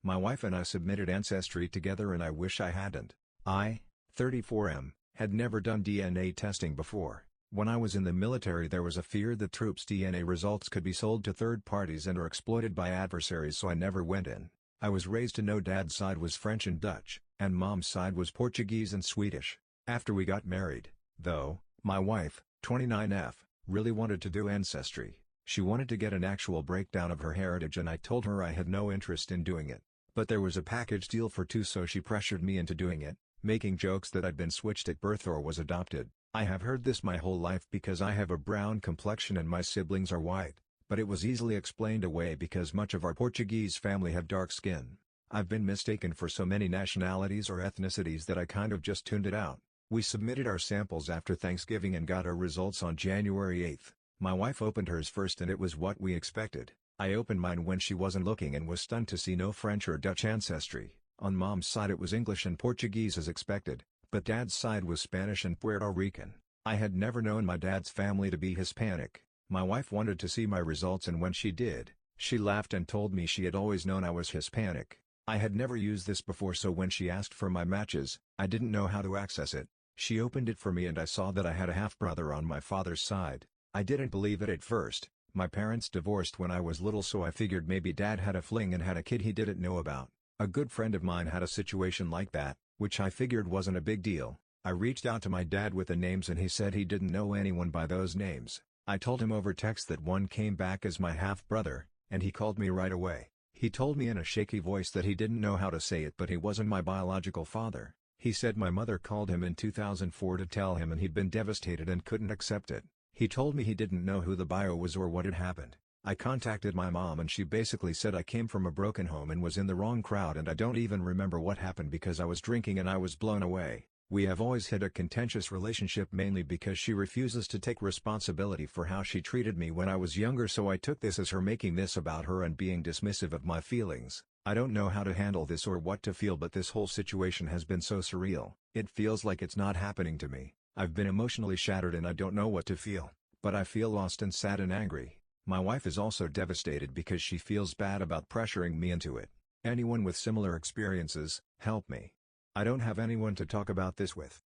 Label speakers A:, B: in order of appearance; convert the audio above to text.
A: My wife and I submitted Ancestry together and I wish I hadn't. I, 34M, had never done DNA testing before. When I was in the military there was a fear that troops' DNA results could be sold to third parties and or exploited by adversaries, so I never went in. I was raised to know Dad's side was French and Dutch, and Mom's side was Portuguese and Swedish. After we got married, though, my wife, 29F, really wanted to do Ancestry. She wanted to get an actual breakdown of her heritage and I told her I had no interest in doing it. But there was a package deal for two, so she pressured me into doing it, making jokes that I'd been switched at birth or was adopted. I have heard this my whole life because I have a brown complexion and my siblings are white, but it was easily explained away because much of our Portuguese family have dark skin. I've been mistaken for so many nationalities or ethnicities that I kind of just tuned it out. We submitted our samples after Thanksgiving and got our results on January 8th. My wife opened hers first and it was what we expected. I opened mine when she wasn't looking and was stunned to see no French or Dutch ancestry. On Mom's side it was English and Portuguese as expected, but Dad's side was Spanish and Puerto Rican. I had never known my dad's family to be Hispanic. My wife wanted to see my results and when she did, she laughed and told me she had always known I was Hispanic. I had never used this before, so when she asked for my matches, I didn't know how to access it. She opened it for me and I saw that I had a half-brother on my father's side. I didn't believe it at first. My parents divorced when I was little, so I figured maybe Dad had a fling and had a kid he didn't know about. A good friend of mine had a situation like that, which I figured wasn't a big deal. I reached out to my dad with the names and he said he didn't know anyone by those names. I told him over text that one came back as my half-brother, and he called me right away. He told me in a shaky voice that he didn't know how to say it, but he wasn't my biological father. He said my mother called him in 2004 to tell him and he'd been devastated and couldn't accept it. He told me he didn't know who the bio was or what had happened. I contacted my mom and she basically said I came from a broken home and was in the wrong crowd, and I don't even remember what happened because I was drinking and I was blown away. We have always had a contentious relationship mainly because she refuses to take responsibility for how she treated me when I was younger, so I took this as her making this about her and being dismissive of my feelings. I don't know how to handle this or what to feel, but this whole situation has been so surreal. It feels like it's not happening to me. I've been emotionally shattered and I don't know what to feel. But I feel lost and sad and angry. My wife is also devastated because she feels bad about pressuring me into it. Anyone with similar experiences, help me. I don't have anyone to talk about this with.